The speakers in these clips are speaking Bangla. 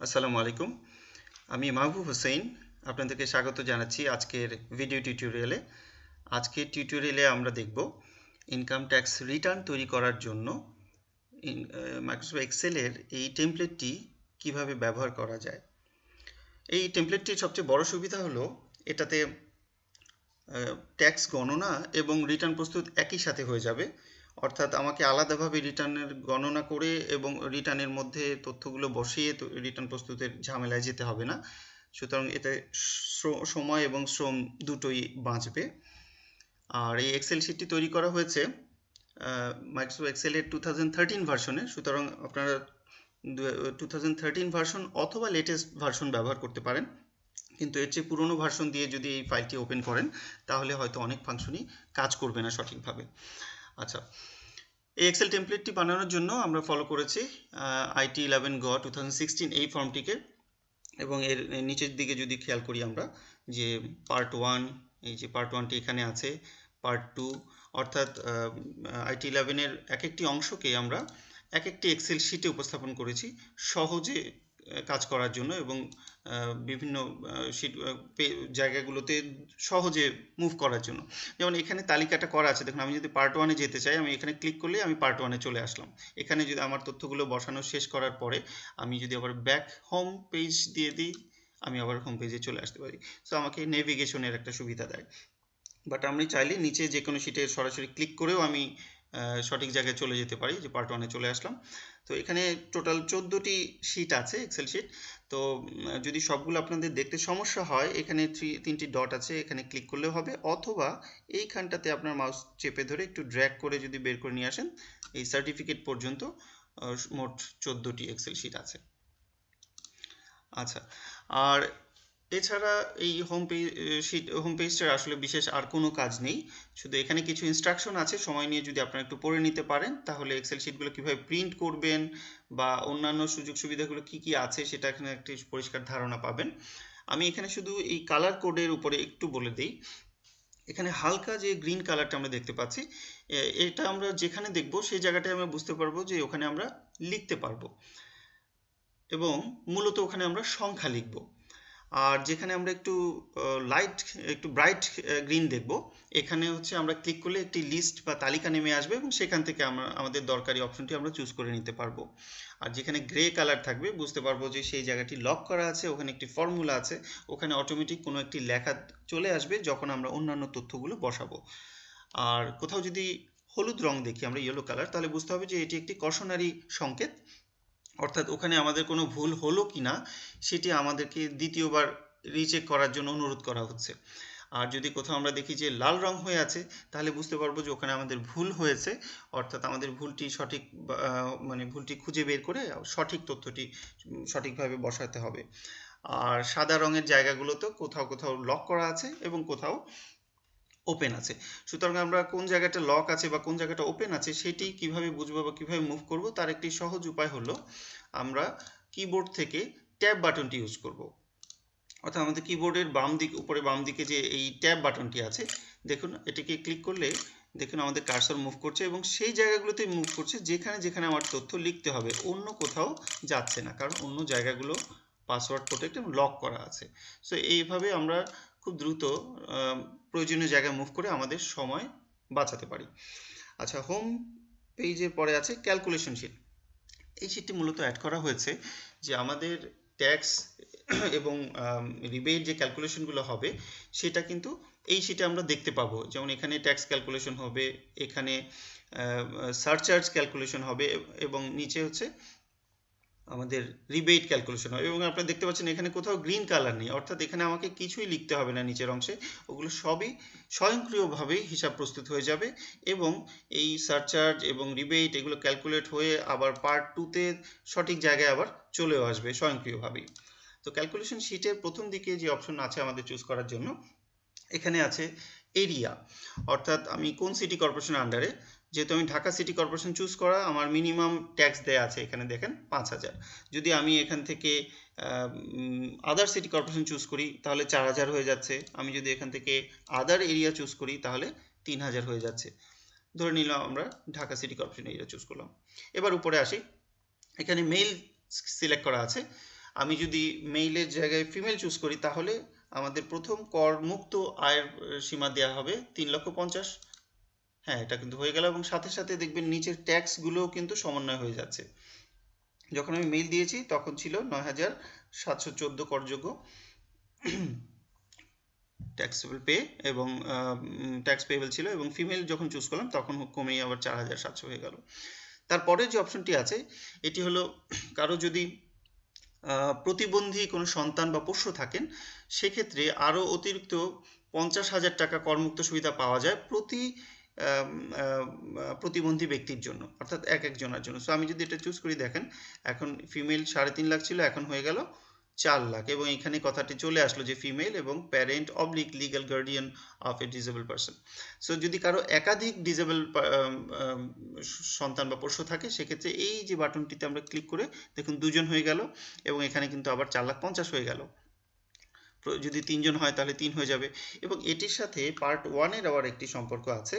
আসসালামু আলাইকুম। আমি মাহবুব হোসেন। আপনাদেরকে স্বাগত জানাচ্ছি আজকের ভিডিও টিউটোরিয়ালে। আজকের টিউটোরিয়ালে আমরা দেখব ইনকাম ট্যাক্স রিটার্ন তৈরি করার জন্য মাইক্রোসফট এক্সেলের এই টেমপ্লেটটি কিভাবে ব্যবহার করা যায়। এই টেমপ্লেটটির সবচেয়ে বড় সুবিধা হলো এটাতে ট্যাক্স গণনা এবং রিটার্ন প্রস্তুত একই সাথে হয়ে যাবে। অর্থাৎ আমাকে আলাদাভাবে রিটার্নের গণনা করে এবং রিটার্নের মধ্যে তথ্যগুলো বসিয়ে রিটার্ন প্রস্তুতের ঝামেলায় যেতে হবে না। সুতরাং এতে সময় এবং শ্রম দুটোই বাঁচবে। আর এই এক্সেল শিটটি তৈরি করা হয়েছে মাইক্রোসফট এক্সেলের 2013 ভার্সনে। সুতরাং আপনারা 2013 ভার্সন অথবা লেটেস্ট ভার্সন ব্যবহার করতে পারেন, কিন্তু এর চেয়ে পুরনো ভার্সন দিয়ে যদি এই ফাইলটি ওপেন করেন তাহলে হয়তো অনেক ফাংশনই কাজ করবে না সঠিকভাবে। আচ্ছা, এই এক্সেল টেমপ্লেটটি বানানোর জন্য আমরা ফলো করেছি IT11 2016 এই ফর্মটিকে, এবং এর নিচের দিকে যদি খেয়াল করি আমরা যে পার্ট 1, এই যে পার্ট 1টি এখানে আছে, পার্ট 2, অর্থাৎ IT11 এর এক একটি অংশকে আমরা এক একটি এক্সেল শিটে উপস্থাপন করেছি সহজে কাজ করার জন্য এবং বিভিন্ন শিট জায়গাগুলোতে সহজে মুভ করার জন্য। যেমন এখানে তালিকাটা করা আছে, দেখুন আমি যদি পার্ট 1-এ যেতে চাই আমি এখানে ক্লিক করলে আমি পার্ট 1-এ চলে আসলাম। এখানে যদি আমার তথ্যগুলো বসানো শেষ করার পরে আমি যদি আবার ব্যাক হোম পেজ দিয়ে দিই, আমি আবার হোম পেজে চলে আসতে পারি। সো আমাকে নেভিগেশনের একটা সুবিধা দেয়। বাট আমি চাইলে নিচে যে কোনো শিটে সরাসরি ক্লিক করেও আমি সঠিক জায়গায় চলে যেতে পারি, যে পার্ট 1-এ চলে আসলাম। তো এখানে টোটাল 14টি শিট আছে, এক্সেল শিট। তো যদি সবগুলো আপনাদের দেখতে সমস্যা হয়, এখানে তিনটি ডট আছে, এখানে ক্লিক করলেও হবে, অথবা এইখানটাতে আপনার মাউস চেপে ধরে একটু ড্র্যাগ করে যদি বের করে নিয়ে আসেন, এই সার্টিফিকেট পর্যন্ত মোট 14টি এক্সেল শিট আছে। আচ্ছা, আর এছাড়া এই হোম পেজটার আসলে বিশেষ আর কোনো কাজ নেই। শুধু এখানে কিছু ইনস্ট্রাকশন আছে, সময় নিয়ে যদি আপনারা একটু পড়ে নিতে পারেন তাহলে এক্সেল শিটগুলো কীভাবে প্রিন্ট করবেন বা অন্যান্য সুযোগ সুবিধাগুলো কি কি আছে সেটা এখানে একটি পরিষ্কার ধারণা পাবেন। আমি এখানে শুধু এই কালার কোডের উপরে একটু বলে দিই। এখানে হালকা যে গ্রিন কালারটা আমরা দেখতে পাচ্ছি, এটা আমরা যেখানে দেখব সেই জায়গাটায় আমরা বুঝতে পারবো যে ওখানে আমরা লিখতে পারবো, এবং মূলত ওখানে আমরা সংখ্যা লিখব। আর যেখানে আমরা একটু ব্রাইট গ্রিন দেখব, এখানে হচ্ছে আমরা ক্লিক করলে একটি লিস্ট বা তালিকা নেমে আসবে এবং সেখান থেকে আমরা আমাদের দরকারি অপশনটি আমরা চুজ করে নিতে পারবো। আর যেখানে গ্রে কালার থাকবে বুঝতে পারবো যে সেই জায়গাটি লক করা আছে, ওখানে একটি ফর্মুলা আছে, ওখানে অটোমেটিক কোনো একটি লেখা চলে আসবে যখন আমরা অন্যান্য তথ্যগুলো বসাবো। আর কোথাও যদি হলুদ রং দেখি আমরা, ইয়েলো কালার, তাহলে বুঝতে হবে যে এটি একটি কশনারি সংকেত, অর্থাৎ ওখানে আমাদের কোনো ভুল হলো কি না সেটি আমাদেরকে দ্বিতীয়বার রিচেক করার জন্য অনুরোধ করা হচ্ছে। আর যদি কোথাও আমরা দেখি যে লাল রং হয়ে আছে, তাহলে বুঝতে পারবো যে ওখানে আমাদের ভুল হয়েছে, অর্থাৎ আমাদের ভুলটি মানে ভুলটি খুঁজে বের করে সঠিক তথ্যটি সঠিকভাবে বসাতে হবে। আর সাদা রঙের জায়গাগুলোতে কোথাও কোথাও লক করা আছে এবং কোথাও ওপেন আছে। সুতরাং আমরা কোন জায়গাটা লক আছে বা কোন জায়গাটা ওপেন আছে সেটি কিভাবে বুঝবো বা কিভাবে মুভ করব, তার একটি সহজ উপায় হলো আমরা কিবোর্ড থেকে ট্যাব বাটনটি ইউজ করব। অর্থাৎ আমাদের কিবোর্ডের উপরে বাম দিকে যে এই ট্যাব বাটনটি আছে, দেখুন এটিকে ক্লিক করলে দেখুন আমাদের কার্সর মুভ করছে এবং সেই জায়গাগুলোতে মুভ করছে যেখানে যেখানে আমার তথ্য লিখতে হবে, অন্য কোথাও যাচ্ছে না, কারণ অন্য জায়গাগুলো পাসওয়ার্ড প্রোটেক্ট এবং লক করা আছে। সো এইভাবে আমরা খুব দ্রুত প্রয়োজনীয় জায়গায় মুভ করে আমাদের সময় বাঁচাতে পারি। আচ্ছা, হোম পেজের পরে আছে ক্যালকুলেশন শিট। এই শিটটি মূলত অ্যাড করা হয়েছে যে আমাদের ট্যাক্স এবং রিবেট যে ক্যালকুলেশনগুলো হবে সেটা কিন্তু এই শিটে আমরা দেখতে পাবো। যেমন এখানে ট্যাক্স ক্যালকুলেশন হবে, এখানে সারচার্জ ক্যালকুলেশন হবে, এবং নিচে হচ্ছে আমাদের রিবেট ক্যালকুলেশন হয়। এবং আপনারা দেখতে পাচ্ছেন এখানে কোথাও গ্রিন কালার নেই, অর্থাৎ এখানে আমাকে কিছুই লিখতে হবে না নিচের অংশে, ওগুলো সবই স্বয়ংক্রিয়ভাবেই হিসাব প্রস্তুত হয়ে যাবে এবং এই সারচার্জ এবং রিবেট এগুলো ক্যালকুলেট হয়ে আবার পার্ট 2-তে সঠিক জায়গায় আবার চলেও আসবে স্বয়ংক্রিয়ভাবেই। তো ক্যালকুলেশন শিটের প্রথম দিকে যে অপশন আছে আমাদের চুজ করার জন্য, এখানে আছে এরিয়া, অর্থাৎ আমি কোন সিটি কর্পোরেশনের আন্ডারে। যেহেতু আমি ঢাকা সিটি কর্পোরেশন চুজ করা, আমার মিনিমাম ট্যাক্স দেয়া আছে এখানে দেখেন 5,000। যদি আমি এখান থেকে আদার সিটি কর্পোরেশন চুজ করি তাহলে 4,000 হয়ে যাচ্ছে। আমি যদি এখান থেকে আদার এরিয়া চুজ করি তাহলে 3,000 হয়ে যাচ্ছে। ধরে নিলাম আমরা Dhaka city corporation area choose করলাম। এবার উপরে আসি, এখানে মেল সিলেক্ট করা আছে। আমি যদি মেইলের জায়গায় ফিমেল চুজ করি তাহলে আমাদের প্রথম করমুক্ত আয়ের সীমা দেওয়া হবে 3,50,000। হ্যাঁ, এটা কিন্তু হয়ে গেল এবং সাথে সাথে দেখবেন নিচের ট্যাক্সগুলোও কিন্তু সমন্বয় হয়ে যাচ্ছে। যখন আমি মেইল দিয়েছি তখন ছিল 9,714 করযোগ্য ট্যাক্সেবল পে এবং ট্যাক্স পেয়েবল ছিল, এবং ফিমেল যখন চুজ করলাম তখন কমেই আবার 4,700 হয়ে গেল। তারপরে যে অপশনটি আছে এটি হলো কারো যদি প্রতিবন্ধী কোনো সন্তান বা পোষ্য থাকেন সেক্ষেত্রে আরও অতিরিক্ত 50,000 টাকা করমুক্ত সুবিধা পাওয়া যায় প্রতিবন্ধী ব্যক্তির জন্য, অর্থাৎ একজনের জন্য। সো আমি যদি এটা চুজ করি, দেখেন এখন ফিমেল 3.5 লাখ ছিল, এখন হয়ে গেল 4 লাখ, এবং এখানে কথাটি চলে আসলো যে ফিমেল এবং parent oblique legal guardian of A disable person. So যদি কারো একাধিক ডিসেবল সন্তান বা পোষ্য থাকে সেক্ষেত্রে এই যে বাটনটিতে আমরা ক্লিক করে দেখুন 2 জন হয়ে গেল, এবং এখানে কিন্তু আবার 4,50,000 হয়ে গেল। যদি 3 জন হয় তাহলে 3 হয়ে যাবে। এবং এটির সাথে পার্ট 1 এর আবার একটি সম্পর্ক আছে।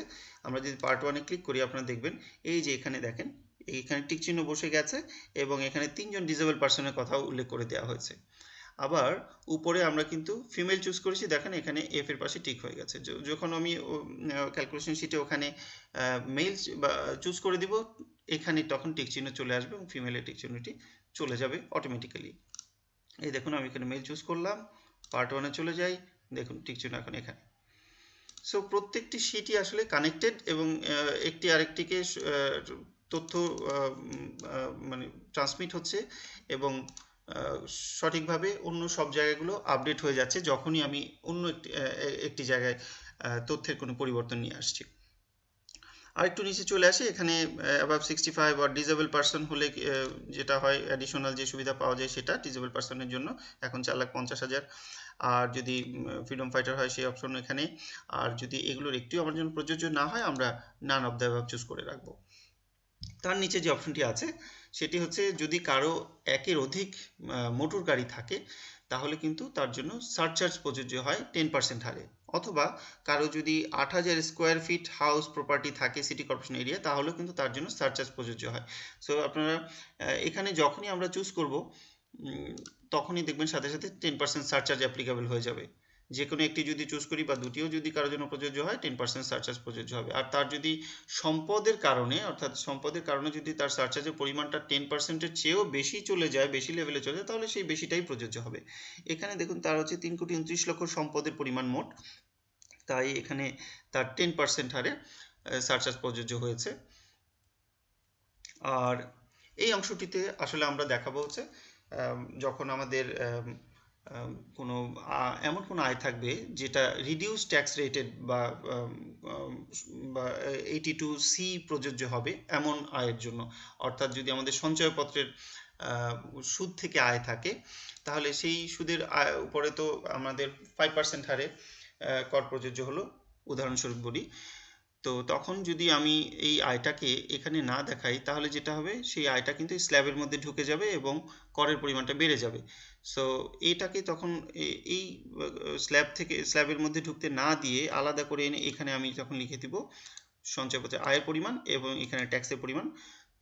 আমরা যদি পার্ট 1 এ ক্লিক করি আপনারা দেখবেন এই যে এখানে দেখেন এইখানে টিক চিহ্ন বসে গেছে এবং এখানে 3 জন ডিসেবল পারসনের কথাও উল্লেখ করে দেওয়া হয়েছে। আবার উপরে আমরা কিন্তু ফিমেল চুজ করেছি, দেখেন এখানে এফ এর পাশে টিক হয়ে গেছে। যখন আমি ক্যালকুলেশন শিটে ওখানে মেল বা চুজ করে দিব এখানে তখন টিক চিহ্ন চলে আসবে এবং ফিমেলের টিক চিহ্নটি চলে যাবে অটোমেটিক্যালি। এই দেখুন আমি এখানে মেল চুজ করলাম, পার্ট 1 এ চলে যাই, দেখুন টিক চিহ্ন এখন এখানে। সো প্রত্যেকটি শিটই আসলে কানেক্টেড এবং একটি আরেকটিকে তথ্য মানে ট্রান্সমিট হচ্ছে এবং সঠিকভাবে অন্য সব জায়গাগুলো আপডেট হয়ে যাচ্ছে যখনই আমি অন্য একটি জায়গায় তথ্যের কোনো পরিবর্তন নিয়ে আসছি। আরেকটু নিচে চলে আসি, এখানে অ্যাবাভ 65 বা ডিসেবল পারসন হলে যেটা হয় অ্যাডিশনাল যে সুবিধা পাওয়া যায় সেটা ডিসেবল পারসনের জন্য এখন 4,50,000। আর যদি ফ্রিডম ফাইটার হয় সেই অপশন এখানে। আর যদি এগুলোর একটিও আমার জন্য প্রযোজ্য না হয় আমরা none of the above choose করে রাখবো। তার নিচে যে অপশনটি আছে সেটি হচ্ছে যদি কারো একের অধিক মোটর গাড়ি থাকে তাহলে কিন্তু তার জন্য সারচার্জ প্রযোজ্য হয় 10% হারে, অথবা কারো যদি 8,000 স্কোয়ার ফিট হাউস প্রপার্টি থাকে সিটি কর্পোরেশন এরিয়া তাহলেও কিন্তু তার জন্য সারচার্জ প্রযোজ্য হয়। সো আপনারা এখানে যখনই আমরা চুজ করব তখনই দেখবেন সাথে সাথে 10% সারচার্জ অ্যাপ্লিকেবল হয়ে যাবে। যে কোনো একটি যদি চুজ করি বা দুটিও যদি কারোর জন্য প্রযোজ্য হয় 10% সারচার্জ প্রযোজ্য হবে। আর তার যদি সম্পদের কারণে অর্থাৎ সম্পদের কারণে যদি তার সারচার্জের পরিমাণটা 10%-এর চেয়েও বেশি চলে যায়, বেশি লেভেলে চলে যায়, তাহলে সেই বেশিটাই প্রযোজ্য হবে। এখানে দেখুন তার হচ্ছে 3,29,00,000 সম্পদের পরিমাণ মোট, তাই এখানে তার 10% হারে সারচার্জ প্রযোজ্য হয়েছে। আর এই অংশটিতে আসলে আমরা দেখাবো হচ্ছে যখন আমাদের কোনো এমন কোনো আয় থাকবে যেটা রিডিউস ট্যাক্স রেটেড বা 82C প্রযোজ্য হবে এমন আয়ের জন্য, অর্থাৎ যদি আমাদের সঞ্চয়পত্রের সুদ থেকে আয় থাকে তাহলে সেই সুদের উপরে তো আমাদের 5% হারে কর প্রযোজ্য হলো, উদাহরণস্বরূপ বলি। তো তখন যদি আমি এই আয়টাকে এখানে না দেখাই তাহলে যেটা হবে সেই আয়টা কিন্তু স্ল্যাবের মধ্যে ঢুকে যাবে এবং করের পরিমাণটা বেড়ে যাবে। সো এটাকে তখন এই স্ল্যাবের মধ্যে ঢুকতে না দিয়ে আলাদা করে এনে এখানে আমি যখন লিখে দিব সঞ্চয়পত্রের আয়ের পরিমাণ এবং এখানে ট্যাক্সের পরিমাণ,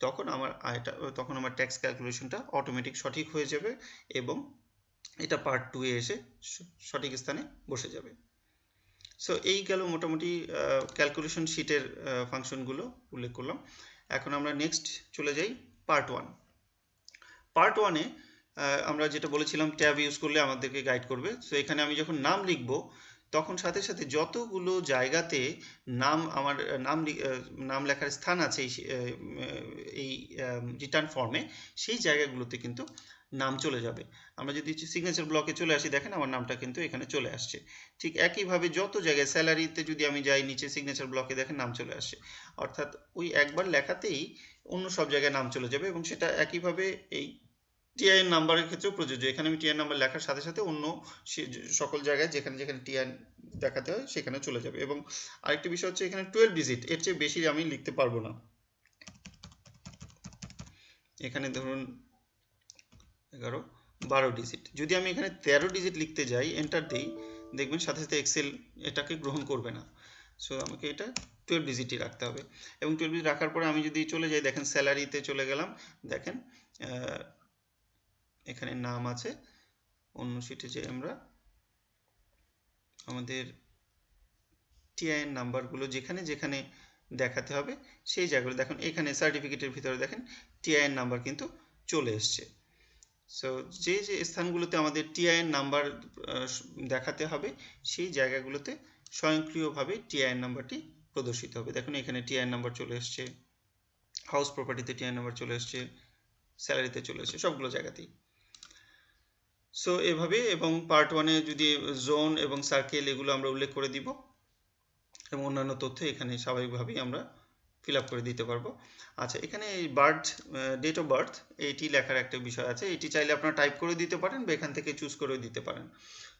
তখন আমার ট্যাক্স ক্যালকুলেশনটা অটোমেটিক সঠিক হয়ে যাবে এবং এটা পার্ট 2 এ এসে সঠিক স্থানে বসে যাবে। সো এই গেল মোটামুটি ক্যালকুলেশন শিটের ফাংশনগুলো উল্লেখ করলাম। এখন আমরা নেক্সট চলে যাই পার্ট 1। পার্ট 1 এ আমরা যেটা বলেছিলাম ট্যাব ইউজ করলে আমাদেরকে গাইড করবে। সো এখানে আমি যখন নাম লিখব তখন সাথে সাথে যতগুলো জায়গাতে আমার নাম লেখার স্থান আছে এই রিটার্ন ফর্মে সেই জায়গাগুলোতে কিন্তু নাম চলে যাবে। আমরা যদি সিগনেচার ব্লকে চলে আসি দেখেন আমার নামটা কিন্তু এখানে চলে আসছে। ঠিক একইভাবে যত জায়গায় স্যালারিতে যদি আমি যাই নিচে সিগনেচার ব্লকে দেখেন নাম চলে আসছে, অর্থাৎ ওই একবার লেখাতেই অন্য সব জায়গায় নাম চলে যাবে এবং সেটা একইভাবে এই টিআইএন নাম্বারের ক্ষেত্রেও প্রযোজ্য। এখানে আমি টিআইএন নাম্বার লেখার সাথে সাথে অন্য সকল জায়গায় যেখানে যেখানে টিআইএন দেখাতে হয় সেখানে চলে যাবে। এবং আরেকটি বিষয় হচ্ছে এখানে 12 ডিজিট, এর চেয়ে বেশি আমি লিখতে পারবো না। এখানে ধরুন 11, 12 ডিজিট। যদি আমি এখানে 13 ডিজিট লিখতে যাই এন্টার দিই দেখবেন সাথে সাথে এক্সেল এটাকে গ্রহণ করবে না। সো আমাকে এটা 12 ডিজিটই রাখতে হবে। এবং 12 ডিজিট রাখার পরে আমি যদি চলে যাই দেখেন স্যালারিতে চলে গেলাম, দেখেন এখানে নাম আছে, অন্য শিটে যে আমরা আমাদের টিআইএন নাম্বারগুলো যেখানে যেখানে দেখাতে হবে সেই জায়গাগুলো দেখুন, এখানে সার্টিফিকেটের ভিতরে দেখেন টিআইএন নাম্বার কিন্তু চলে এসছে। সো যে যে স্থানগুলোতে আমাদের টিআইএন নাম্বার দেখাতে হবে সেই জায়গাগুলোতে স্বয়ংক্রিয়ভাবে টিআইএন নাম্বারটি প্রদর্শিত হবে। দেখুন এখানে টিআইএন নাম্বার চলে এসছে, হাউস প্রপার্টিতে টিআইএন নাম্বার চলে এসছে, স্যালারিতে চলে এসছে, সবগুলো জায়গাতেই। সো এভাবে, এবং পার্ট 1-এ যদি জোন এবং সার্কেল এগুলো আমরা উল্লেখ করে দিব এবং অন্যান্য তথ্য এখানে স্বাভাবিকভাবেই আমরা ফিল আপ করে দিতে পারবো। আচ্ছা, এখানে এই বার্থ, ডেট অফ বার্থ এইটি লেখার একটা বিষয় আছে। এটি চাইলে আপনারা টাইপ করে দিতে পারেন বা এখান থেকে চুজ করে দিতে পারেন।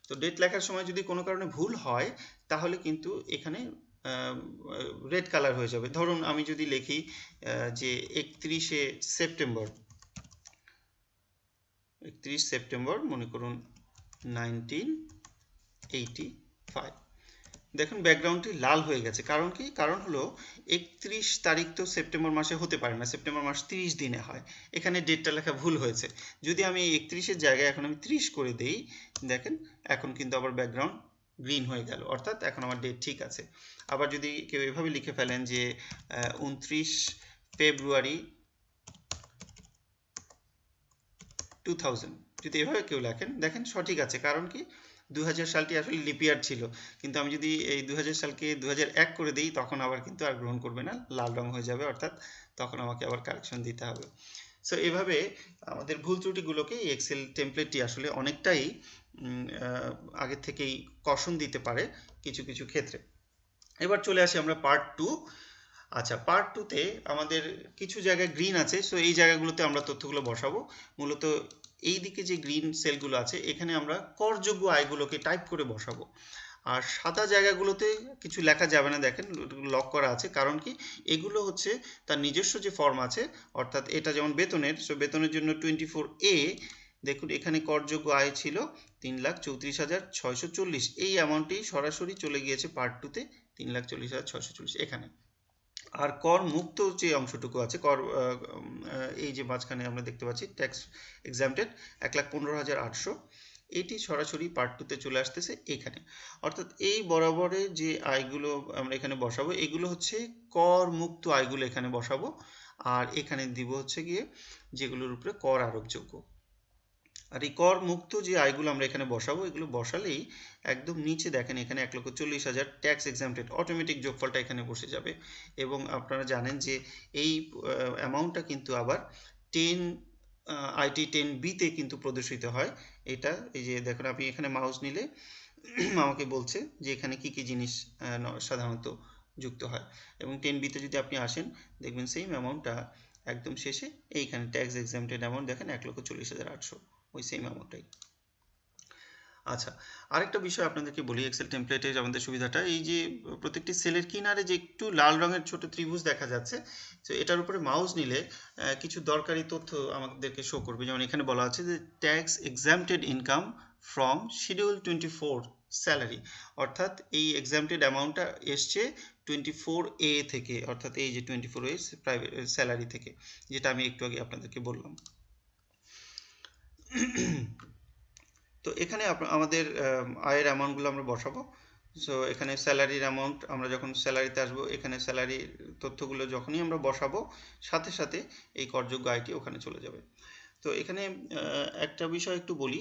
তো ডেট লেখার সময় যদি কোনো কারণে ভুল হয় তাহলে কিন্তু এখানে রেড কালার হয়ে যাবে। ধরুন আমি যদি লিখি যে 31 সেপ্টেম্বর মনে করুন 1985, দেখুন ব্যাকগ্রাউন্ডটি লাল হয়ে গেছে। কারণ কি? কারণ হলো 31 তারিখ তো সেপ্টেম্বর মাসে হতে পারে না, সেপ্টেম্বর মাস 30 দিনে হয়। এখানে ডেটটা লেখা ভুল হয়েছে। যদি আমি 31-এর জায়গায় এখন আমি 30 করে দেই, দেখেন এখন কিন্তু আবার ব্যাকগ্রাউন্ড গ্রিন হয়ে গেল, অর্থাৎ এখন আমার ডেট ঠিক আছে। আবার যদি কেউ এভাবে লিখে ফেলেন যে 29 ফেব্রুয়ারি 2000, যদি এভাবে কেউ লেখেন, দেখেন সঠিক আছে। কারণ কি? 2000 সালটি আসলে লিপ ইয়ার ছিল, কিন্তু আমি যদি এই 2000 সালকে 2001 করে দিই তখন আবার কিন্তু আর গ্রহণ করবে না, লাল রং হয়ে যাবে, অর্থাৎ তখন আমাকে আবার কারেকশন দিতে হবে। সো এভাবে আমাদের ভুল ত্রুটিগুলোকে এই এক্সেল টেমপ্লেটটি আসলে অনেকটাই আগে থেকেই কষন দিতে পারে কিছু কিছু ক্ষেত্রে। এবার চলে আসি আমরা পার্ট 2। আচ্ছা, পার্ট 2-তে আমাদের কিছু জায়গায় গ্রিন আছে, সো এই জায়গাগুলোতে আমরা তথ্যগুলো বসাবো। মূলত এই দিকে যে গ্রিন সেলগুলো আছে এখানে আমরা করযোগ্য আয়গুলোকে টাইপ করে বসাবো। আর সাদা জায়গাগুলোতে কিছু লেখা যাবে না, দেখেন লক করা আছে। কারণ কি? এগুলো হচ্ছে তার নিজস্ব যে ফর্ম আছে, অর্থাৎ এটা যেমন বেতনের, সো বেতনের জন্য 24A, দেখুন এখানে করযোগ্য আয় ছিল 3,34,640। এই অ্যামাউন্টটি সরাসরি চলে গিয়েছে পার্ট 2-তে 3,40,640 এখানে। আর কর মুক্ত যে অংশটুকু আছে, কর এই যে মাঝখানে আমরা দেখতে পাচ্ছি ট্যাক্স এক্সাম্পটেড 1,15,800, এটি সরাসরি পার্ট 2-তে চলে আসতেছে এখানে। অর্থাৎ এই বরাবরের যে আয়গুলো আমরা এখানে বসাবো এগুলো হচ্ছে কর মুক্ত আয়গুলো এখানে বসাবো, আর এখানে দিব হচ্ছে গিয়ে যেগুলোর উপরে কর আরোপযোগ্য। আর এই কর মুক্ত যে আয়গুলো আমরা এখানে বসাবো, এগুলো বসালেই একদম নিচে দেখেন এখানে 1,40,000 ট্যাক্স এক্সাম্পটেড অটোমেটিক যোগফলটা এখানে বসে যাবে। এবং আপনারা জানেন যে এই অ্যামাউন্টটা কিন্তু আবার 10 IT 10B-তে কিন্তু প্রদর্শিত হয়। এটা এই যে দেখুন, আপনি এখানে মাউস নিলে আমাকে বলছে যে এখানে কি কি জিনিস সাধারণত যুক্ত হয়। এবং 10B-তে যদি আপনি আসেন দেখবেন সেম অ্যামাউন্টটা একদম শেষে এইখানে ট্যাক্স এক্সাম্পটেড অ্যামাউন্ট দেখেন 1,40,800, ওই সেম অ্যামাউন্টটাই। আচ্ছা, আরেকটা বিষয় আপনাদেরকে বলি এক্সেল টেমপ্লেটের আমাদের সুবিধাটা, এই যে প্রত্যেকটি সেলের কিনারে যে একটু লাল রঙের ছোট ত্রিভুজ দেখা যাচ্ছে, তো এটার উপরে মাউস নিলে কিছু দরকারি তথ্য আমাদেরকে শো করবে। যেমন এখানে বলা আছে যে tax এক্সাম্পটেড income from schedule 24 salary, অর্থাৎ এই এক্সাম্পটেড অ্যামাউন্টটা এসছে 24A থেকে, অর্থাৎ এই যে 24A প্রাইভেট স্যালারি থেকে, যেটা আমি একটু আগে আপনাদেরকে বললাম। তো এখানে আমাদের আয়ের অ্যামাউন্টগুলো আমরা বসাবো। সো এখানে স্যালারির অ্যামাউন্ট, আমরা যখন স্যালারিতে আসবো এখানে স্যালারির তথ্যগুলো যখনই আমরা বসাবো সাথে সাথে এই করযোগ্য আয়টি ওখানে চলে যাবে। তো এখানে একটা বিষয় একটু বলি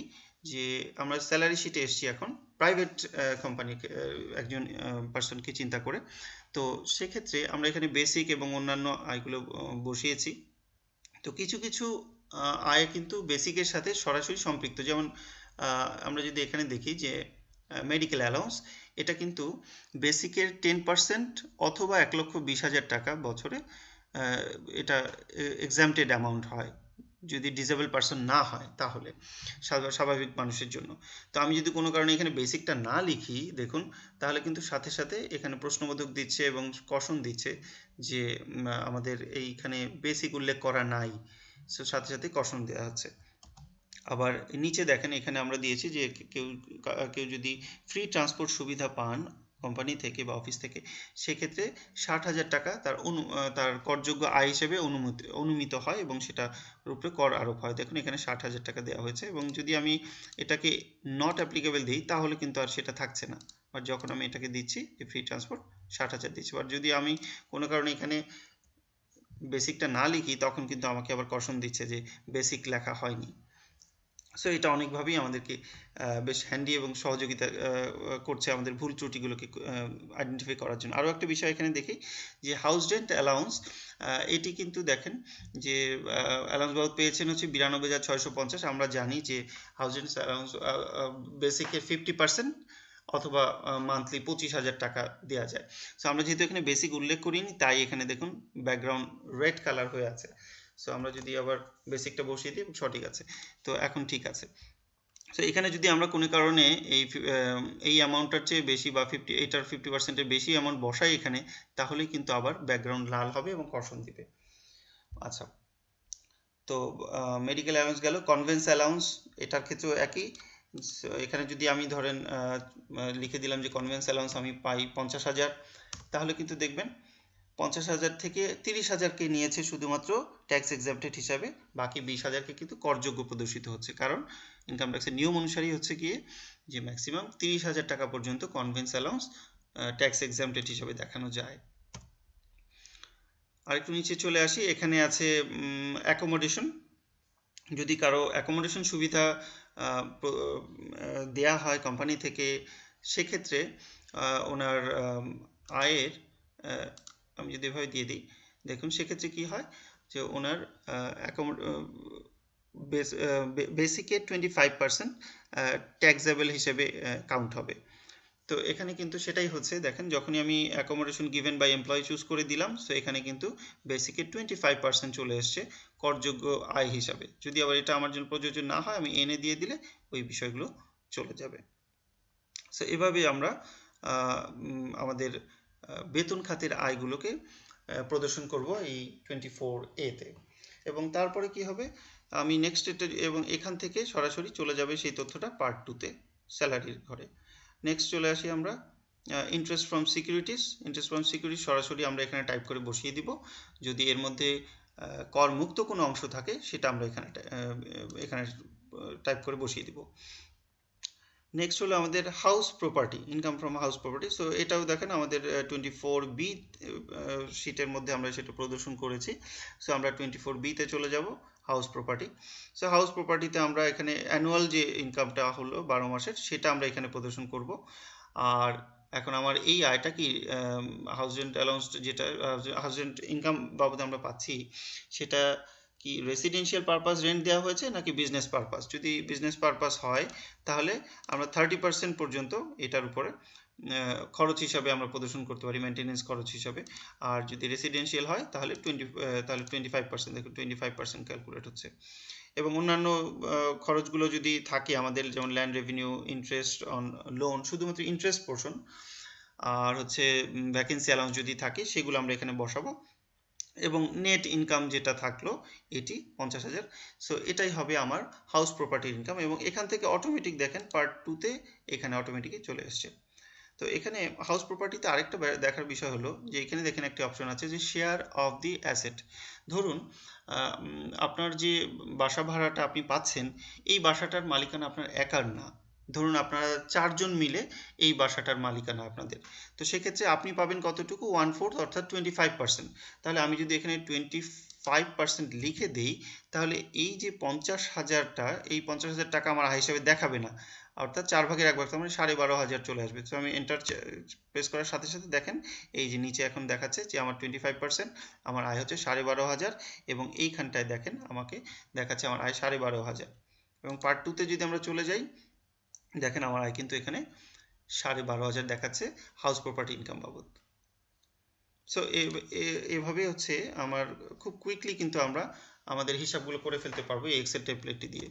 যে আমরা স্যালারি শিটে এসেছি এখন প্রাইভেট কোম্পানি একজন পার্সনকে চিন্তা করে। তো সেক্ষেত্রে আমরা এখানে বেসিক এবং অন্যান্য আয়গুলো বসিয়েছি। তো কিছু কিছু আয় কিন্তু বেসিকের সাথে সরাসরি সম্পৃক্ত। যেমন আমরা যদি এখানে দেখি যে মেডিকেল অ্যালাউন্স, এটা কিন্তু বেসিকের 10% অথবা 1,20,000 টাকা বছরে, এটা এক্সাম্পটেড অ্যামাউন্ট হয় যদি ডিসেবল পারসন না হয়, তাহলে স্বাভাবিক মানুষের জন্য। তো আমি যদি কোনো কারণে এখানে বেসিকটা না লিখি, দেখুন তাহলে কিন্তু সাথে সাথে এখানে প্রশ্নবোধক দিচ্ছে এবং কষন দিচ্ছে যে আমাদের এইখানে বেসিক উল্লেখ করা নাই, সো সাথে সাথে কষন দেওয়া হচ্ছে। আবার নিচে দেখেন এখানে আমরা দিয়েছি যে কেউ যদি ফ্রি ট্রান্সপোর্ট সুবিধা পান কোম্পানি থেকে বা অফিস থেকে, সেক্ষেত্রে 60,000 টাকা তার করযোগ্য আয় হিসেবে অনুমিত হয় এবং সেটার উপরে কর আরোপ হয়। দেখুন এখানে 60,000 টাকা দেওয়া হয়েছে, এবং যদি আমি এটাকে নট অ্যাপ্লিকেবল দিই তাহলে কিন্তু আর সেটা থাকছে না। আর যখন আমি এটাকে দিচ্ছি যে ফ্রি ট্রান্সপোর্ট 60,000 দিচ্ছি, আর যদি আমি কোনো কারণে এখানে বেসিকটা না লিখি তখন কিন্তু আমাকে আবার কষন দিচ্ছে যে বেসিক লেখা হয়নি। সো এটা অনেকভাবেই আমাদেরকে বেশ হ্যান্ডি এবং সহযোগিতা করছে আমাদের ভুল ত্রুটিগুলোকে আইডেন্টিফাই করার জন্য। আরও একটা বিষয় এখানে দেখি যে হাউস রেন্ট অ্যালাউন্স, এটি কিন্তু দেখেন যে অ্যালাউন্স বাবদ পেয়েছেন হচ্ছে 92,650। আমরা জানি যে হাউস রেন্ট অ্যালাউন্স বেসিকের 50% অথবা মান্থলি 25,000 টাকা দেওয়া যায়। সো আমরা যেহেতু এখানে বেসিক উল্লেখ করিনি তাই এখানে দেখুন ব্যাকগ্রাউন্ড রেড কালার হয়ে আছে। সো আমরা যদি আবার বেসিকটা বসিয়ে দিই সঠিক আছে, তো এখন ঠিক আছে। সো এখানে যদি আমরা কোনো কারণে এই অ্যামাউন্টটার চেয়ে বেশি বা এটার 50%-এর বেশি অ্যামাউন্ট বসাই এখানে, তাহলেই কিন্তু আবার ব্যাকগ্রাউন্ড লাল হবে এবং কর্ষণ দিবে। আচ্ছা, তো মেডিকেল অ্যালাউন্স গেল। কনভেন্স অ্যালাউন্স, এটার ক্ষেত্রেও একই। এখানে যদি আমি ধরেন লিখে দিলাম যে কনভেন্স অ্যালাউন্স আমি পাই 50,000, তাহলে কিন্তু দেখবেন 50,000 থেকে 30,000কে নিয়েছে শুধুমাত্র ট্যাক্স এক্সাম্পটেড হিসাবে, বাকি 20,000কে কিন্তু করযোগ্য প্রদর্শিত হচ্ছে, কারণ ইনকাম ট্যাক্সের নিয়ম অনুসারেই হচ্ছে গিয়ে যে ম্যাক্সিমাম 30,000 টাকা পর্যন্ত কনভেন্স অ্যালাউন্স ট্যাক্স এক্সাম্পটেড হিসাবে দেখানো যায়। আরেকটু নিচে চলে আসি, এখানে আছে অ্যাকোমোডেশন। যদি কারো অ্যাকোমোডেশন সুবিধা দেয়া হয় কোম্পানি থেকে, সেক্ষেত্রে ওনার আয়ের, আমি যদি এভাবে দিয়ে দিই দেখুন সেক্ষেত্রে কি হয় যে ওনার বেসিকে 25% ট্যাক্সেবল হিসেবে কাউন্ট হবে। তো এখানে কিন্তু সেটাই হচ্ছে, দেখেন যখনই আমি accommodation given by employee choose করে দিলাম, সো এখানে কিন্তু বেসিকে 25% চলে এসছে করযোগ্য আয় হিসাবে। যদি আবার এটা আমার জন্য প্রযোজ্য না হয়, আমি এনে দিয়ে দিলে ওই বিষয়গুলো চলে যাবে। সো এভাবে আমরা আমাদের বেতন খাতের আয়গুলোকে প্রদর্শন করব এই 24A তে। এবং তারপরে কি হবে, আমি নেক্সট এটা, এবং এখান থেকে সরাসরি চলে যাবে সেই তথ্যটা পার্ট 2-তে স্যালারির ঘরে। নেক্সট চলে আসি আমরা interest from securities. Interest from security সরাসরি আমরা এখানে টাইপ করে বসিয়ে দিব। যদি এর মধ্যে করমুক্ত কোনো অংশ থাকে সেটা আমরা এখানে টাইপ করে বসিয়ে দিব। নেক্সট হলো আমাদের house property, income from house property. So এটাও দেখেন আমাদের 24B শিটের মধ্যে আমরা সেটা প্রদর্শন করেছি। সো আমরা 24B-তে চলে যাব, হাউস প্রপার্টি। সো হাউস প্রপার্টিতে আমরা এখানে অ্যানুয়াল যে ইনকামটা হলো 12 মাসের, সেটা আমরা এখানে প্রদর্শন করব। আর এখন আমার এই আয়টা কি হাউস রেন্ট অ্যালাউন্স, যেটা হাউস রেন্ট ইনকাম বাবদ আমরা পাচ্ছি, সেটা কি রেসিডেন্সিয়াল পারপাস রেন্ট দেওয়া হয়েছে নাকি বিজনেস পারপাস? যদি বিজনেস পারপাস হয় তাহলে আমরা 30% পর্যন্ত এটার উপরে খরচ হিসাবে আমরা প্রদর্শন করতে পারি, মেনটেনেন্স খরচ হিসাবে। আর যদি রেসিডেন্সিয়াল হয় তাহলে 25%, দেখুন 25% ক্যালকুলেট হচ্ছে। এবং অন্যান্য খরচগুলো যদি থাকে আমাদের, যেমন land revenue, interest on loan, শুধুমাত্র ইন্টারেস্ট পোর্শন, আর হচ্ছে ভ্যাকেন্সি অ্যালাউন্স যদি থাকে সেগুলো আমরা এখানে বসাবো। এবং নেট ইনকাম যেটা থাকলো এটি 50,000। সো এটাই হবে আমার হাউস প্রপার্টি ইনকাম। এবং এখান থেকে অটোমেটিক দেখেন পার্ট 2-তে এখানে অটোমেটিকই চলে এসছে। তো এখানে হাউস প্রপার্টিতে আরেকটা দেখার বিষয় হলো যে এখানে দেখেন একটি অপশন আছে যে শেয়ার অফ দি অ্যাসেট। ধরুন আপনার যে বাসা ভাড়াটা আপনি পাচ্ছেন, এই বাসাটার মালিকানা আপনার একার না, ধরুন আপনারা 4 জন মিলে এই বাসাটার মালিকানা আপনাদের। তো সেক্ষেত্রে আপনি পাবেন কতটুকু, 1/4 অর্থাৎ 25%। তাহলে আমি যদি এখানে 25% লিখে দেই, তাহলে এই যে 50,000টা, এই 50,000 টাকা আমার আয় হিসাবে দেখাবে না, অর্থাৎ 4 ভাগের 1 ভাগ, তার মানে 12,500 চলে আসবে। তো আমি এন্টার প্রেস করার সাথে সাথে দেখেন এই যে নিচে এখন দেখাচ্ছে যে আমার 25%, আমার আয় হচ্ছে 12,500, এবং এইখানটায় দেখেন আমাকে দেখাচ্ছে আমার আয় 12,500। এবং পার্ট 2-তে যদি আমরা চলে যাই, দেখেন আমার আয় কিন্তু এখানে 12,500 দেখাচ্ছে হাউস প্রপার্টি ইনকাম বাবদ। সো এভাবে হচ্ছে আমার খুব কুইকলি কিন্তু আমরা আমাদের হিসাবগুলো করে ফেলতে পারবো এই এক্সেল টেমপ্লেটটি দিয়ে।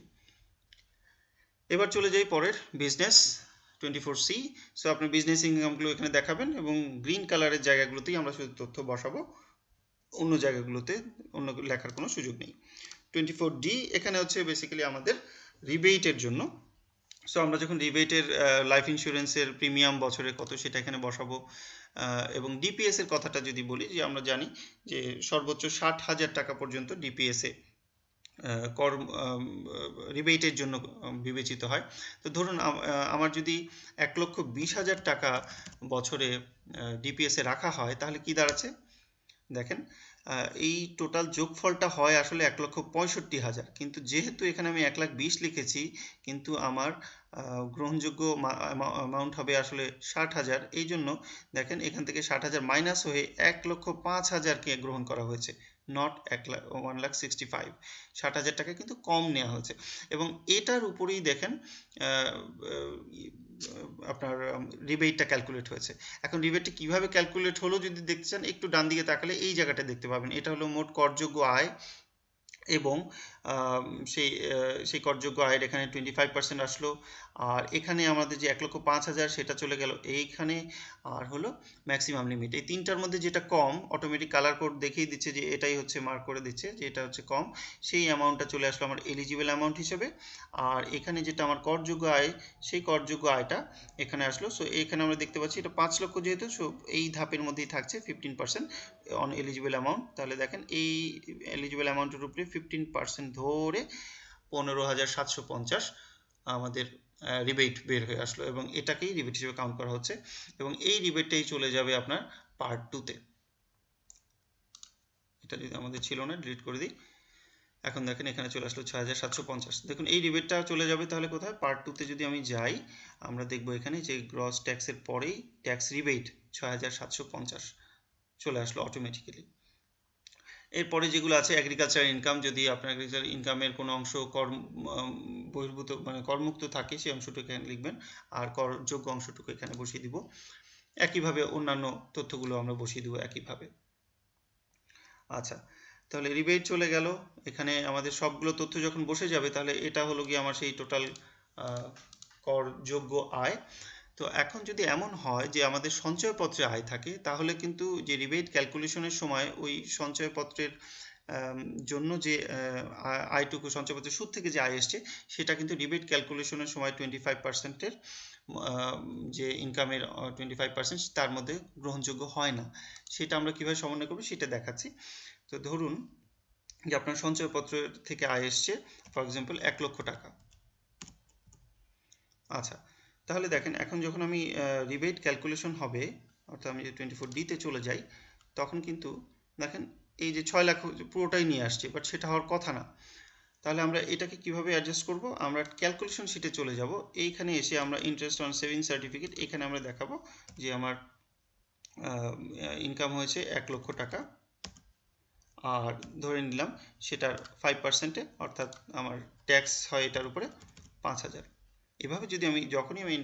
এবার চলে যাই পরের বিজনেস 24C। সো আপনি বিজনেস ইনকামগুলো এখানে দেখাবেন এবং গ্রিন কালারের জায়গাগুলোতেই আমরা শুধু তথ্য বসাবো, অন্য জায়গাগুলোতে অন্য লেখার কোনো সুযোগ নেই। 24D এখানে হচ্ছে বেসিক্যালি আমাদের রিবেটের জন্য। সো আমরা যখন রিবেটের লাইফ ইন্স্যুরেন্সের প্রিমিয়াম বছরে কত সেটা এখানে বসাবো, এবং ডিপিএস এর কথাটা যদি বলি, যে আমরা জানি যে সর্বোচ্চ 60,000 টাকা পর্যন্ত ডিপিএসে কর রিবেটের জন্য বিবেচিত হয়। তো ধরুন আমার যদি 1,20,000 টাকা বছরে ডিপিএসে রাখা হয়, তাহলে কি দাঁড়াচ্ছে দেখেন, এই টোটাল যোগফলটা হয় আসলে 1,65,000, কিন্তু যেহেতু এখানে আমি 1,20,000 লিখেছি, কিন্তু আমার গ্রহণযোগ্য অ্যামাউন্ট হবে আসলে 60,000। এই জন্য দেখেন এখান থেকে 60,000 মাইনাস হয়ে 1,05,000কে গ্রহণ করা হয়েছে, নট 1,65,000। 60,000 টাকা কিন্তু কম নেওয়া হয়েছে। এবং এটার উপরেই দেখেন আপনার রিবেটটা ক্যালকুলেট হয়েছে। এখন রিবেটটা কিভাবে ক্যালকুলেট হলো যদি দেখতে চান, একটু ডান দিকে তাকালে এই জায়গাটা দেখতে পাবেন। এটা হলো মোট করযোগ্য আয়, এবং সেই করযোগ্য আয়ের এখানে 25% আসলো। আর এখানে আমাদের যে 1,05,000 সেটা চলে গেল এইখানে। আর হলো ম্যাক্সিমাম লিমিট, এই তিনটার মধ্যে যেটা কম, অটোমেটিক কালার কোড দেখিয়ে দিচ্ছে যে এটাই হচ্ছে, মার্ক করে দিচ্ছে যে এটা হচ্ছে কম, সেই অ্যামাউন্টটা চলে আসলো আমার এলিজিবল অ্যামাউন্ট হিসেবে। আর এখানে যেটা আমার করযোগ্য আয়, সেই করযোগ্য আয়টা এখানে আসলো। সো এখানে আমরা দেখতে পাচ্ছি এটা 5 লক্ষ যেহেতু, সো এই ধাপের মধ্যেই থাকছে 15% অন এলিজিবল অ্যামাউন্ট। তাহলে দেখেন এই এলিজিবল অ্যামাউন্টের উপরে 15% ধরে 15,750 আমাদের রিবেট বের হয়ে আসলো, এবং এটাকেই রিবেট হিসেবে কাউন্ট করা হচ্ছে। এবং এই রিবেটটাই চলে যাবে আপনার পার্ট 2-তে। এটা যদি আমাদের ছিল না, ডিলিট করে দিই। এখন দেখেন এখানে চলে আসলো 6,750। দেখুন এই রিবেটটা চলে যাবে তাহলে কোথায়, পার্ট 2-তে যদি আমি যাই, আমরা দেখবো এখানে যে গ্রস ট্যাক্সের পরেই ট্যাক্স রিবেট 6,750 চলে আসলো অটোমেটিক্যালি। এরপরে যেগুলো আছে এগ্রিকালচার ইনকাম, যদি আপনার এগ্রিকালচার ইনকামের কোনো অংশ বহির্ভূত মানে করমুক্ত থাকে, সেই অংশটুকু এখানে লিখবেন, আর করযোগ্য অংশটুকু এখানে বসিয়ে দিব। একইভাবে অন্যান্য তথ্যগুলো আমরা বসিয়ে দিব একইভাবে। আচ্ছা, তাহলে রিবেট চলে গেল। এখানে আমাদের সবগুলো তথ্য যখন বসে যাবে, তাহলে এটা হলো গিয়ে আমার সেই টোটাল করযোগ্য আয়। তো এখন যদি এমন হয় যে আমাদের সঞ্চয়পত্রে আয় থাকে, তাহলে কিন্তু যে রিবেট ক্যালকুলেশনের সময় ওই সঞ্চয়পত্রের জন্য যে আয়টুকু, সঞ্চয়পত্রের সুদ থেকে যে আয় এসছে, সেটা কিন্তু রিবেট ক্যালকুলেশনের সময় 25%-এর যে ইনকামের 25% তার মধ্যে গ্রহণযোগ্য হয় না। সেটা আমরা কিভাবে সমন্বয় করবো সেটা দেখাচ্ছি। তো ধরুন যে আপনার সঞ্চয়পত্র থেকে আয় এসছে ফর এক্সাম্পল 1 লক্ষ টাকা। আচ্ছা, তাহলে দেখেন এখন যখন আমি রিবেট ক্যালকুলেশন হবে, অর্থাৎ আমি যে 24D-তে চলে যাই, তখন কিন্তু দেখেন এই যে 6 লাখ পুরোটাই নিয়ে আসছে, বাট সেটা হওয়ার কথা না। তাহলে আমরা এটাকে কিভাবে অ্যাডজাস্ট করব, আমরা ক্যালকুলেশন শিটে চলে যাব। এইখানে এসে আমরা ইন্টারেস্ট অন সেভিং সার্টিফিকেট, এখানে আমরা দেখাবো যে আমার ইনকাম হয়েছে 1 লক্ষ টাকা, আর ধরে নিলাম সেটার 5%-এ, অর্থাৎ আমার ট্যাক্স হয় এটার উপরে 5,000। এভাবে যদি আমি যখনই আমি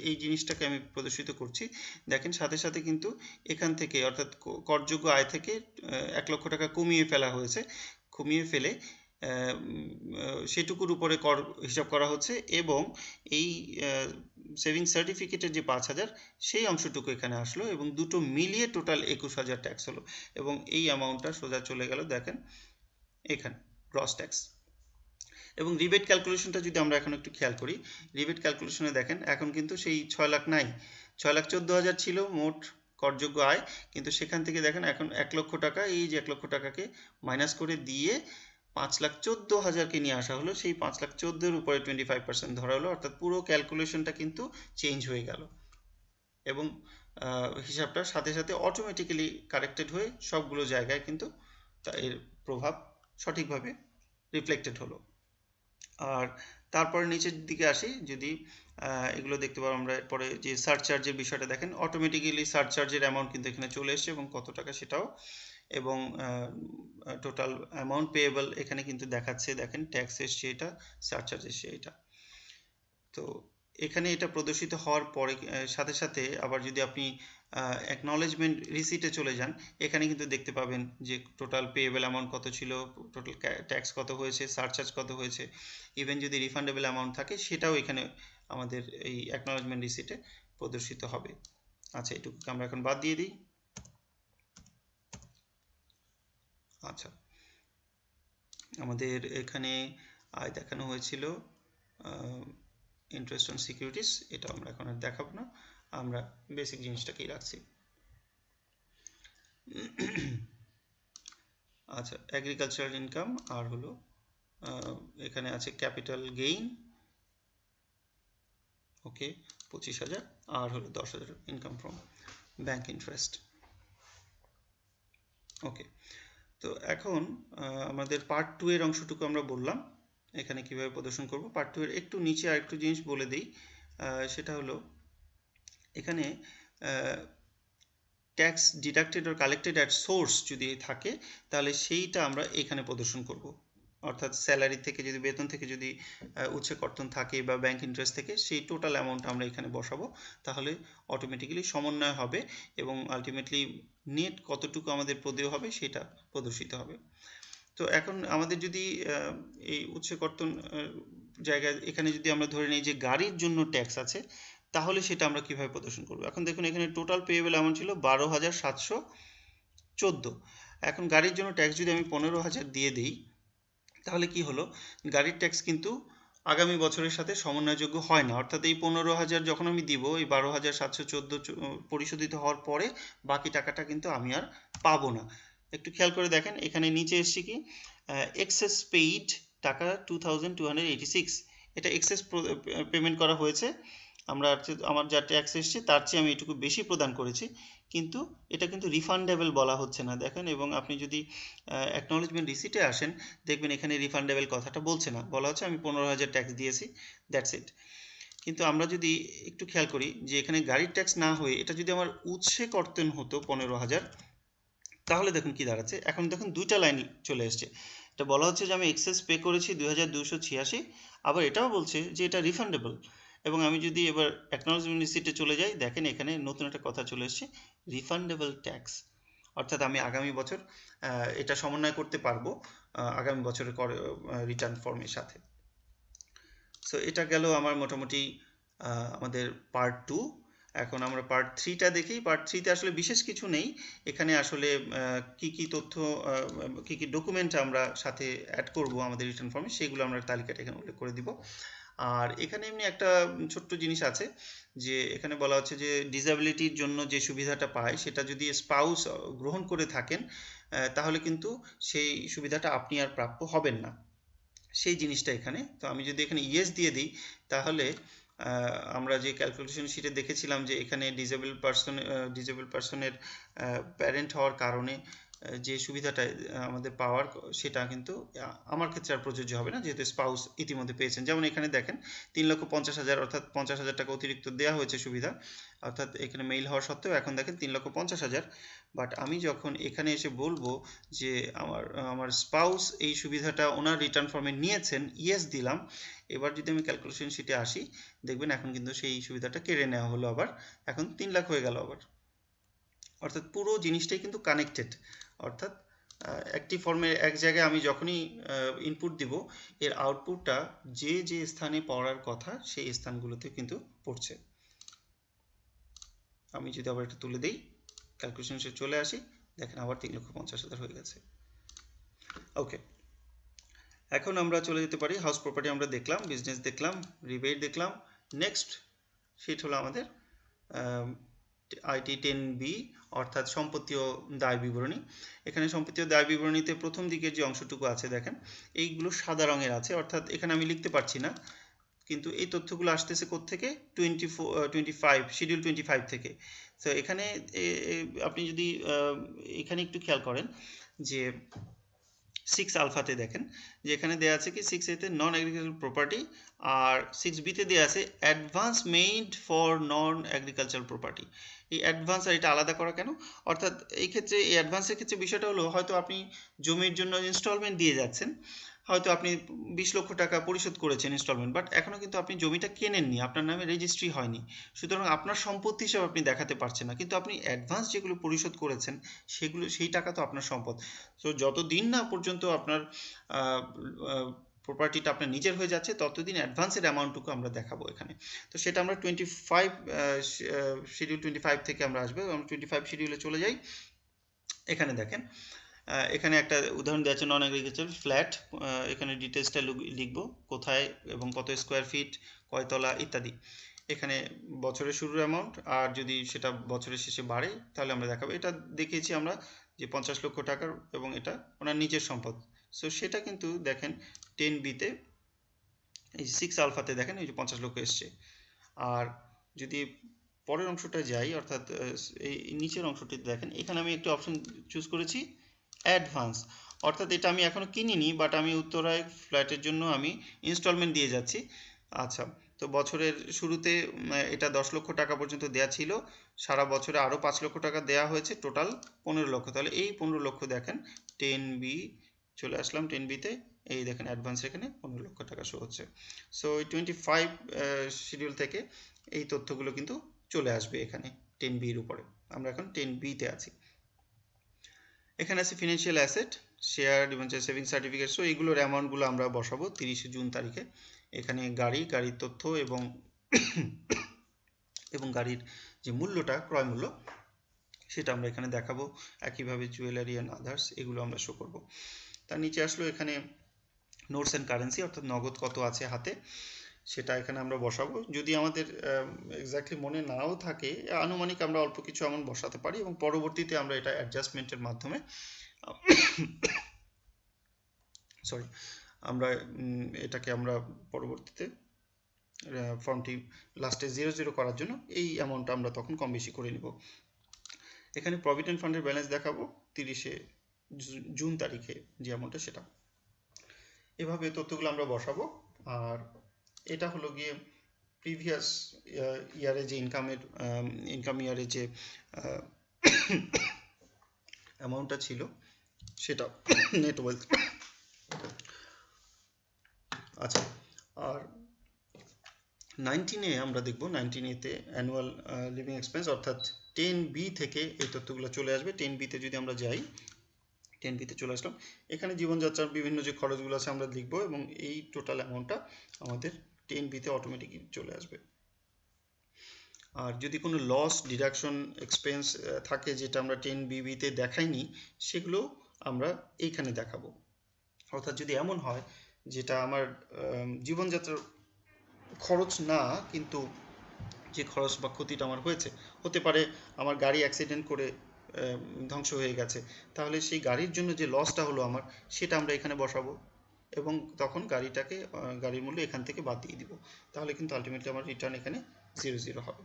এই জিনিসটাকে আমি প্রদর্শিত করছি, দেখেন সাথে সাথে কিন্তু এখান থেকে, অর্থাৎ করযোগ্য আয় থেকে 1 লক্ষ টাকা কমিয়ে ফেলা হয়েছে, কমিয়ে ফেলে সেটুকুর উপরে কর হিসাব করা হচ্ছে, এবং এই সেভিং সার্টিফিকেটের যে 5,000 সেই অংশটুকু এখানে আসলো, এবং দুটো মিলিয়ে টোটাল 21,000 ট্যাক্স হলো, এবং এই অ্যামাউন্টটা সোজা চলে গেল দেখেন এখানে গ্রস ট্যাক্স। এবং রিবেট ক্যালকুলেশনটা যদি আমরা এখন একটু খেয়াল করি, রিবেট ক্যালকুলেশনে দেখেন এখন কিন্তু সেই 6 লাখ নাই, 6,14,000 ছিল মোট করযোগ্য আয়, কিন্তু সেখান থেকে দেখেন এখন 1 লক্ষ টাকা, এই যে 1 লক্ষ টাকাকে মাইনাস করে দিয়ে 5,14,000-কে নিয়ে আসা হলো, সেই 5,14,000-এর উপরে 25% ধরা হলো, অর্থাৎ পুরো ক্যালকুলেশনটা কিন্তু চেঞ্জ হয়ে গেল, এবং হিসাবটার সাথে সাথে অটোমেটিক্যালি কারেক্টেড হয়ে সবগুলো জায়গায় কিন্তু এর প্রভাব সঠিকভাবে রিফ্লেক্টেড হলো। আর তারপরে নিচের দিকে আসি, যদি এগুলো দেখতে পাবো আমরা। এরপরে যে সারচার্জের বিষয়টা দেখেন, অটোমেটিক্যালি সারচার্জের অ্যামাউন্ট কিন্তু এখানে চলে এসছে, এবং কত টাকা সেটাও, এবং টোটাল অ্যামাউন্ট পেয়েবল এখানে কিন্তু দেখাচ্ছে, দেখেন ট্যাক্স এসছে এটা, সারচার্জ এসছে এটা। তো এখানে এটা প্রদর্শিত হওয়ার পরে সাথে সাথে আবার যদি আপনি অ্যাকনলেজমেন্ট রিসিটে চলে যান, এখানে কিন্তু দেখতে পাবেন যে টোটাল পেয়েবল অ্যামাউন্ট কত ছিল, টোটাল ট্যাক্স কত হয়েছে, সারচার্জ কত হয়েছে, ইভেন যদি রিফান্ডেবল অ্যামাউন্ট থাকে সেটাও এখানে আমাদের এই অ্যাকনলেজমেন্ট রিসিটে প্রদর্শিত হবে। আচ্ছা, এটুকু আমরা এখন বাদ দিয়ে দিই। আচ্ছা, আমাদের এখানে আয় দেখানো হয়েছিল ইন্টারেস্ট অন সিকিউরিটিস, এটা আমরা এখন আর দেখাবো না, আমরা বেসিক জিনিসটাকেই রাখছি। আচ্ছা, এগ্রিকালচারাল ইনকাম আর হলো এখানে আছে ক্যাপিটাল গেইন, ওকে 25,000, আর হলো 10,000 ইনকাম ফ্রম ব্যাংক ইন্টারেস্ট। ওকে, তো এখন আমাদের পার্ট 2 এর অংশটুকু আমরা বললাম এখানে কিভাবে প্রদর্শন করব। পার্ট 2 এর একটু নিচে আরেকটু জিনিস বলে দিই, সেটা হলো এখানে tax deducted or collected at source যদি থাকে তাহলে সেইটা আমরা এখানে প্রদর্শন করব। অর্থাৎ স্যালারি থেকে যদি, বেতন থেকে যদি উৎসে কর্তন থাকে বা ব্যাংক ইন্টারেস্ট থেকে, সেই টোটাল অ্যামাউন্ট আমরা এখানে বসাবো, তাহলে অটোমেটিক্যালি সমন্বয় হবে এবং আলটিমেটলি নেট কতটুকু আমাদের প্রদেয় হবে সেটা প্রদর্শিত হবে। তো এখন আমাদের যদি এই উৎসে কর্তন জায়গায় এখানে যদি আমরা ধরে নিই যে গাড়ির জন্য ট্যাক্স আছে, তাহলে সেটা আমরা কিভাবে প্রদর্শন করব। এখন দেখুন এখানে টোটাল পেয়েবল অ্যামাউন্ট ছিল 12,714। এখন গাড়ির জন্য ট্যাক্স যদি আমি 15,000 দিয়ে দিই, তাহলে কি হলো, গাড়ির ট্যাক্স কিন্তু আগামী বছরের সাথে সমন্বয়যোগ্য হয় না। অর্থাৎ এই 15,000 যখন আমি দিব, এই 12,714 পরিশোধিত হওয়ার পরে বাকি টাকাটা কিন্তু আমি আর পাবো না। একটু খেয়াল করে দেখেন, এখানে নিচে এসছে কি এক্সেস পেইড টাকা 2,286, এটা এক্সেস পেমেন্ট করা হয়েছে। আমার যা ট্যাক্স এসছে তার চেয়ে আমি এটুকু বেশি প্রদান করেছি, কিন্তু এটা কিন্তু রিফান্ডেবল বলা হচ্ছে না দেখেন। এবং আপনি যদি অ্যাকনলেজমেন্ট রিসিটে আসেন, দেখবেন এখানে রিফান্ডেবল কথাটা বলছে না, বলা হচ্ছে আমি 15,000 ট্যাক্স দিয়েছি, দ্যাটস ইট। কিন্তু আমরা যদি একটু খেয়াল করি যে এখানে গাড়ির ট্যাক্স না হয়ে এটা যদি আমার উৎসে কর্তন হতো 15,000, তাহলে দেখুন কি দাঁড়াচ্ছে। এখন দেখুন দুইটা লাইন চলে এসছে, এটা বলা হচ্ছে যে আমি এক্সেস পে করেছি 2,286, আবার এটাও বলছে যে এটা রিফান্ডেবল। এবং আমি যদি এবার অ্যাকনলেজমেন্ট রিসিটে চলে যাই, দেখেন এখানে নতুন একটা কথা চলে এসছে, রিফান্ডেবল ট্যাক্স। অর্থাৎ আমি আগামী বছর এটা সমন্বয় করতে পারবো আগামী বছরের রিটার্ন ফর্মের সাথে। সো এটা গেল আমার মোটামুটি আমাদের পার্ট 2। এখন আমরা পার্ট 3টা দেখি। পার্ট 3তে আসলে বিশেষ কিছু নেই, এখানে আসলে কি কি তথ্য, কি কি ডকুমেন্ট আমরা সাথে অ্যাড করব আমাদের রিটার্ন ফর্মে, সেগুলো আমরা তালিকাটা এখানে উল্লেখ করে দিব। আর এখানে এমনি একটা ছোট্ট জিনিস আছে, যে এখানে বলা হচ্ছে যে ডিসএবিলিটির জন্য যে সুবিধাটা পায় সেটা যদি স্পাউস গ্রহণ করে থাকেন, তাহলে কিন্তু সেই সুবিধাটা আপনি আর প্রাপ্য হবেন না, সেই জিনিসটা এখানে। তো আমি যদি এখানে ইয়েস দিয়ে দিই, তাহলে আমরা যে ক্যালকুলেশন শিটে দেখেছিলাম যে এখানে ডিসেবল পারসনের প্যারেন্ট হওয়ার কারণে যে সুবিধাটা আমাদের পাওয়ার, সেটা কিন্তু আমার ক্ষেত্রে আর প্রযোজ্য হবে না, যেহেতু স্পাউস ইতিমধ্যে পেয়েছেন। যেমন এখানে দেখেন 3,50,000, অর্থাৎ 50,000 টাকা অতিরিক্ত দেওয়া হয়েছে সুবিধা, অর্থাৎ এখানে মেইল হওয়ার সত্ত্বেও এখন দেখেন 3,50,000। বাট আমি যখন এখানে এসে বলবো যে আমার স্পাউস এই সুবিধাটা ওনার রিটার্ন ফর্মে নিয়েছেন, ইয়েস দিলাম, এবার যদি আমি ক্যালকুলেশন শিটে আসি, দেখবেন এখন কিন্তু সেই সুবিধাটা কেড়ে নেওয়া হলো, আবার এখন 3 লাখ হয়ে গেল আবার। অর্থাৎ পুরো জিনিসটাই কিন্তু কানেক্টেড। অর্থাৎ একটি ফর্মের এক জায়গায় আমি যখনই ইনপুট দিব, এর আউটপুটটা যে যে স্থানে পড়ার কথা সেই স্থানগুলোতে কিন্তু পড়ছে। আমি যদি আবার এটা তুলে দিই, ক্যালকুলেশন শিটে চলে আসি, দেখেন আবার 3,50,000 হয়ে গেছে। ওকে, এখন আমরা চলে যেতে পারি। হাউস প্রপার্টি আমরা দেখলাম, বিজনেস দেখলাম, রিবেট দেখলাম। নেক্সট শিট হলো আমাদের আইটি 10B, অর্থাৎ সম্পত্তি ও দায় বিবরণী। এখানে সম্পত্তি ও দায় বিবরণীতে প্রথম দিকের যে অংশটুকু আছে দেখেন, এইগুলো সাদা রঙের আছে, অর্থাৎ এখানে আমি লিখতে পারছি না, কিন্তু এই তথ্যগুলো আসতেছে কোত্থেকে, 25 শিডিউল 25 থেকে। তো এখানে আপনি যদি এখানে একটু খেয়াল করেন যে 6 আলফাতে দেখেন যে এখানে দেওয়া আছে কি 6A তে নন এগ্রিকালচারাল প্রপার্টি, আর 6B-তে দেওয়া আছে advance made for non agricultural property. এই অ্যাডভান্স আর এটা আলাদা করা কেন? অর্থাৎ এই ক্ষেত্রে, এই অ্যাডভান্সের ক্ষেত্রে বিষয়টা হলো, হয়তো আপনি জমির জন্য ইনস্টলমেন্ট দিয়ে যাচ্ছেন, হয়তো আপনি 20 লক্ষ টাকা পরিশোধ করেছেন ইনস্টলমেন্ট, বাট এখনও কিন্তু আপনি জমিটা কেনেননি, আপনার নামে রেজিস্ট্রি হয়নি, সুতরাং আপনার সম্পত্তি হিসেবে আপনি দেখাতে পারছেন না, কিন্তু আপনি অ্যাডভান্স যেগুলো পরিশোধ করেছেন সেই টাকা তো আপনার সম্পদ। তো যতদিন না পর্যন্ত আপনার প্রপার্টিটা আপনার নিজের হয়ে যাচ্ছে, ততদিন অ্যাডভান্সের অ্যামাউন্টটুকু আমরা দেখাবো এখানে। তো সেটা আমরা শিডিউল 25 থেকে আমরা আসবো, আমরা 25 শিডিউলে চলে যাই। এখানে দেখেন এখানে একটা উদাহরণ দেওয়া আছে নন এগ্রিকালচারাল ফ্ল্যাট, এখানে ডিটেলসটা লিখবো কোথায় এবং কত স্কোয়ার ফিট, কয়তলা ইত্যাদি। এখানে বছরের শুরুর অ্যামাউন্ট, আর যদি সেটা বছরের শেষে বাড়ে তাহলে আমরা দেখাবো। এটা দেখিয়েছি আমরা যে 50 লক্ষ টাকার, এবং এটা ওনার নিজের সম্পদ। সো সেটা কিন্তু দেখেন 10B-তে এই 6 আলফাতে দেখেন এই যে 50 লক্ষ এসছে। আর যদি পরের অংশটা যাই, অর্থাৎ এই নিচের অংশটিতে দেখেন এখানে আমি একটি অপশন চুজ করেছি অ্যাডভান্স, অর্থাৎ এটা আমি এখনো কিনিনি, বাট আমি উত্তরায় ফ্ল্যাটের জন্য আমি ইনস্টলমেন্ট দিয়ে যাচ্ছি। আচ্ছা, তো বছরের শুরুতে এটা 10 লক্ষ টাকা পর্যন্ত দেয়া ছিল, সারা বছরে আরও 5 লক্ষ টাকা দেয়া হয়েছে, টোটাল 15 লক্ষ। তাহলে এই 15 লক্ষ দেখেন 10B, চলে আসলাম 10B-তে, এই দেখেন অ্যাডভান্স এখানে 15 লক্ষ টাকা শো হচ্ছে। সো এই 25 শিডিউল থেকে এই তথ্যগুলো কিন্তু চলে আসবে এখানে 10B-র উপরে। আমরা এখন 10B-তে আছি। এখানে আছে financial asset, share, debenture, savings certificate. So এইগুলোর অ্যামাউন্টগুলো আমরা বসাবো 30 জুন তারিখে। এখানে গাড়ির তথ্য এবং গাড়ির যে মূল্যটা, ক্রয় মূল্য, সেটা আমরা এখানে দেখাবো। একইভাবে জুয়েলারি অ্যান্ড আদার্স, এগুলো আমরা শো করব। তার নিচে আসলো এখানে নোটস অ্যান্ড কারেন্সি, অর্থাৎ নগদ কত আছে হাতে, সেটা এখানে আমরা বসাবো। যদি আমাদের এক্স্যাক্টলি মনে নাও থাকে, আনুমানিক আমরা অল্প কিছু এমন বসাতে পারি, এবং পরবর্তীতে আমরা এটা অ্যাডজাস্টমেন্টের মাধ্যমে এটাকে আমরা পরবর্তীতে ফর্মটি লাস্টে 00 করার জন্য এই অ্যামাউন্টটা আমরা তখন কম বেশি করে নিব। এখানে প্রভিডেন্ট ফান্ডের ব্যালেন্স দেখাবো 30 জুন তারিখে যে অ্যামাউন্টটা, সেটা। এভাবে তথ্যগুলো আমরা বসাবো। আর এটা হলো গিয়ে প্রিভিয়াস ইয়ারে যে ইনকাম ইয়ারে যে অ্যামাউন্টটা ছিল সেটা, নেট ওয়েলথ। আচ্ছা, আর 19-এ আমরা দেখব, 19A-তে অ্যানুয়াল লিভিং এক্সপেন্স, অর্থাৎ 10B থেকে এই তথ্যগুলো চলে আসবে। 10B-তে যদি আমরা যাই, 10B-তে চলে আসলাম, এখানে জীবনযাত্রার বিভিন্ন যে খরচগুলো আছে আমরা লিখবো, এবং এই টোটাল অ্যামাউন্টটা আমাদের 10B-তে অটোমেটিকলি চলে আসবে। আর যদি কোনো লস, ডিডাকশন, এক্সপেন্স থাকে যেটা আমরা 10BB-তে দেখাইনি, সেগুলো আমরা এইখানে দেখাবো। অর্থাৎ যদি এমন হয় যেটা আমার জীবনযাত্রার খরচ না, কিন্তু যে খরচ বা ক্ষতিটা আমার হয়েছে, হতে পারে আমার গাড়ি অ্যাক্সিডেন্ট করে ধ্বংস হয়ে গেছে, তাহলে সেই গাড়ির জন্য যে লসটা হলো আমার, সেটা আমরা এখানে বসাবো, এবং তখন গাড়ির মূল্য এখান থেকে বাদ দিয়ে দিব। তাহলে কিন্তু আলটিমেটলি আমার রিটার্ন এখানে 00 হবে।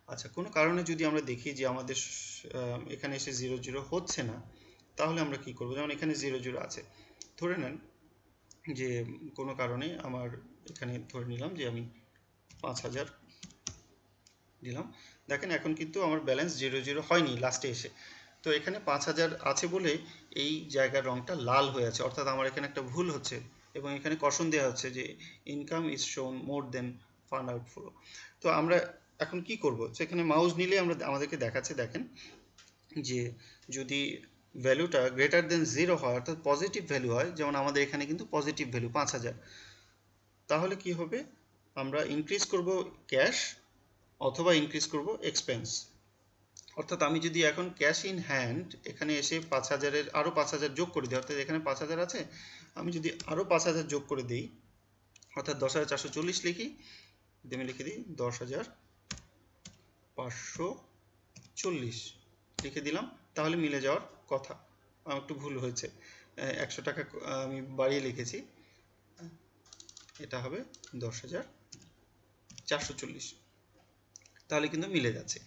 আচ্ছা, কোনো কারণে যদি আমরা দেখি যে আমাদের এখানে এসে 00 হচ্ছে না, তাহলে আমরা কি করব? যেমন এখানে 00 আছে, ধরে নেন যে কোনো কারণে আমার এখানে ধরে নিলাম যে আমি 5000 দিলাম। দেখেন এখন কিন্তু আমার ব্যালেন্স 00 হয়নি লাস্টে এসে। তো এখানে 5000 আছে বলে এই জায়গার রংটা লাল হয়ে আছে, অর্থাৎ আমার এখানে একটা ভুল হচ্ছে, এবং এখানে কশন দেওয়া হচ্ছে যে ইনকাম ইজ শোন মোর দেন ফান্ড আউটফ্লো। তো আমরা এখন কি করব? সেখানে মাউস নিলে আমাদেরকে দেখাচ্ছে, দেখেন যে যদি ভ্যালুটা গ্রেটার দেন 0 হয়, অর্থাৎ পজিটিভ ভ্যালু হয়, যেমন আমাদের এখানে কিন্তু পজিটিভ ভ্যালু 5000, তাহলে কি হবে? আমরা ইনক্রিজ করব ক্যাশ অথবা ইনক্রিজ করব এক্সপেন্স। অর্থাৎ আমি যদি এখন ক্যাশ ইন হ্যান্ড এখানে এসে 5000-এর আরও 5000 যোগ করে দিই, অর্থাৎ এখানে 5000 আছে, আমি যদি আরও 5000 যোগ করে দিই, অর্থাৎ 10440 লিখি, আমি লিখে দিই 10540 লিখে দিলাম, তাহলে মিলে যাওয়ার কথা। আমার একটু ভুল হয়েছে, 100 টাকা আমি বাড়িয়ে লিখেছি, এটা হবে 10440, তাহলে কিন্তু মিলে যাচ্ছে।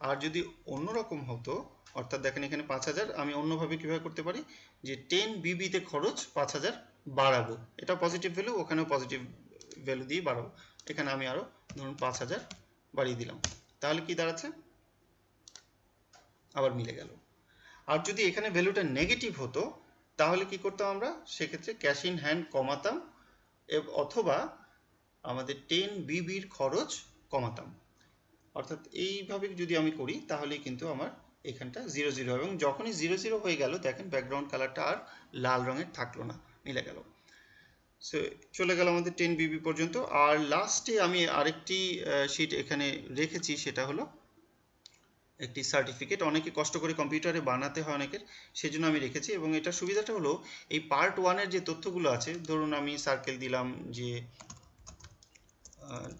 আর যদি অন্যরকম হতো, অর্থাৎ দেখেন এখানে 5000, আমি অন্যভাবে কীভাবে করতে পারি, যে 10BB-তে খরচ 5000 বাড়াবো, এটা পজিটিভ ভ্যালু, ওখানেও পজিটিভ ভ্যালু দিয়ে বাড়াবো, এখানে আমি আরও ধরুন 5000 বাড়িয়ে দিলাম, তাহলে কি দাঁড়াচ্ছে? আবার মিলে গেল। আর যদি এখানে ভ্যালুটা নেগেটিভ হতো, তাহলে কি করতাম আমরা? সেক্ষেত্রে ক্যাশ ইন হ্যান্ড কমাতাম, অথবা আমাদের 10BB-র খরচ কমাতাম। অর্থাৎ এইভাবে যদি আমি করি, তাহলেই কিন্তু আমার এখানটা 00 হবে, এবং যখনই 00 হয়ে গেল, দেখেন ব্যাকগ্রাউন্ড কালারটা আর লাল রঙের থাকলো না, মিলে গেল। সো চলে গেল আমাদের 10BB পর্যন্ত। আর লাস্টে আমি আরেকটি শিট এখানে রেখেছি, সেটা হলো একটি সার্টিফিকেট, অনেকে কষ্ট করে কম্পিউটারে বানাতে হয় অনেকের, সেজন্য আমি রেখেছি। এবং এটার সুবিধাটা হলো এই পার্ট 1-এর যে তথ্যগুলো আছে, ধরুন আমি সার্কেল দিলাম যে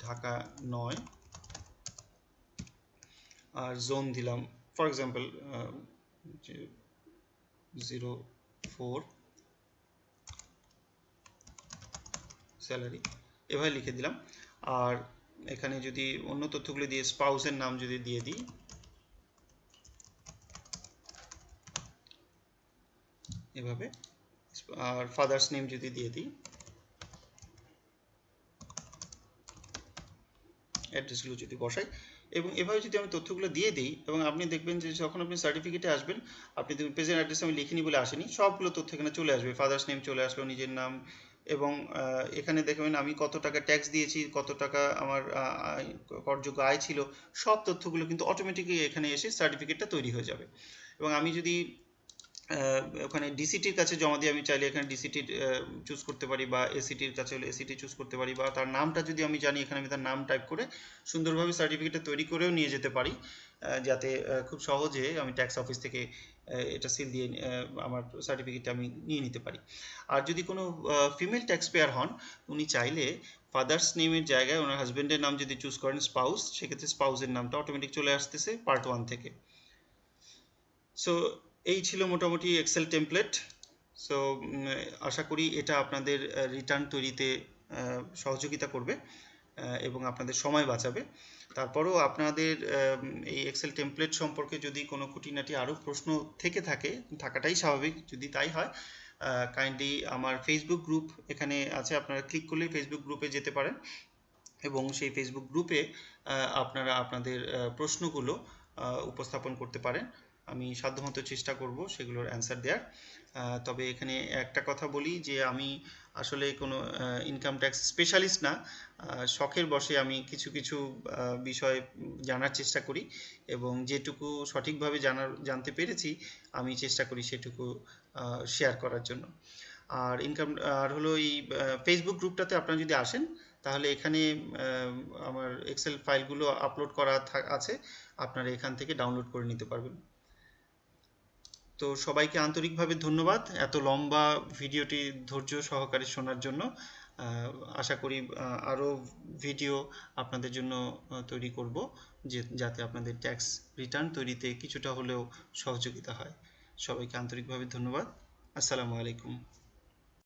ঢাকা 9, আর জোন দিলাম ফর এক্সাম্পল 04, স্যালারি, এভাবে লিখে দিলাম। আর এখানে যদি অন্য তথ্যগুলো দিয়ে স্পাউসের নাম যদি দিয়ে দিই, এভাবে, আর ফাদার্স নেম যদি দিয়ে দিই, অ্যাড্রেসগুলো যদি বসাই, এবং এভাবে যদি আমি তথ্যগুলো দিয়ে দিই, এবং আপনি দেখবেন যে যখন আপনি সার্টিফিকেটে আসবেন, আপনি দেখবেন প্রেজেন্ট অ্যাড্রেস আমি লিখিনি বলে আসেনি, সবগুলো তথ্য এখানে চলে আসবে। ফাদার্স নেম চলে আসলো, নিজের নাম, এবং এখানে দেখবেন আমি কত টাকা ট্যাক্স দিয়েছি, কত টাকা আমার করযোগ্য আয় ছিল, সব তথ্যগুলো কিন্তু অটোমেটিকলি এখানে এসে সার্টিফিকেটটা তৈরি হয়ে যাবে। এবং আমি যদি ওখানে ডিসিটির কাছে জমা দিয়ে আমি চাইলে এখানে ডিসিটি চুজ করতে পারি, বা এসিটির কাছে হলে এসিটি চুজ করতে পারি, বা তার নামটা যদি আমি জানি এখানে আমি তার নাম টাইপ করে সুন্দরভাবে সার্টিফিকেটটা তৈরি করেও নিয়ে যেতে পারি, যাতে খুব সহজে আমি ট্যাক্স অফিস থেকে এটা সিল দিয়ে আমার সার্টিফিকেটটা আমি নিয়ে নিতে পারি। আর যদি কোনো ফিমেল ট্যাক্স পেয়ার হন, উনি চাইলে ফাদার্স নেমের জায়গায় ওনার হাজব্যান্ডের নাম যদি চুজ করেন স্পাউস, সেক্ষেত্রে স্পাউসের নামটা অটোমেটিক চলে আসতেছে পার্ট 1 থেকে। সো এই ছিল মোটামুটি এক্সেল টেমপ্লেট। সো আশা করি এটা আপনাদের রিটার্ন তৈরিতে সহযোগিতা করবে এবং আপনাদের সময় বাঁচাবে। তারপরেও আপনাদের এই এক্সেল টেমপ্লেট সম্পর্কে যদি কোনো খুঁটিনাটি আরও প্রশ্ন থেকে থাকে, থাকাটাই স্বাভাবিক, যদি তাই হয় কাইন্ডলি আমার ফেসবুক গ্রুপ এখানে আছে, আপনারা ক্লিক করলেই ফেসবুক গ্রুপে যেতে পারেন, এবং সেই ফেসবুক গ্রুপে আপনারা আপনাদের প্রশ্নগুলো উপস্থাপন করতে পারেন। আমি সাধ্যমতো চেষ্টা করব সেগুলোর অ্যান্সার দেওয়ার। তবে এখানে একটা কথা বলি যে আমি আসলে কোনো ইনকাম ট্যাক্স স্পেশালিস্ট না, শখের বশে আমি কিছু কিছু বিষয় জানার চেষ্টা করি, এবং যেটুকু সঠিকভাবে জানতে পেরেছি আমি চেষ্টা করি সেটুকু শেয়ার করার জন্য। আর হলো এই ফেসবুক গ্রুপটাতে আপনারা যদি আসেন, তাহলে এখানে আমার এক্সেল ফাইলগুলো আপলোড করা আছে, আপনারা এখান থেকে ডাউনলোড করে নিতে পারবেন। তো সবাইকে আন্তরিকভাবে ধন্যবাদ এত লম্বা ভিডিওটি ধৈর্য সহকারে শোনার জন্য। আশা করি আরও ভিডিও আপনাদের জন্য তৈরি করব, যাতে আপনাদের ট্যাক্স রিটার্ন তৈরিতে কিছুটা হলেও সহযোগিতা হয়। সবাইকে আন্তরিকভাবে ধন্যবাদ। আসসালামু আলাইকুম।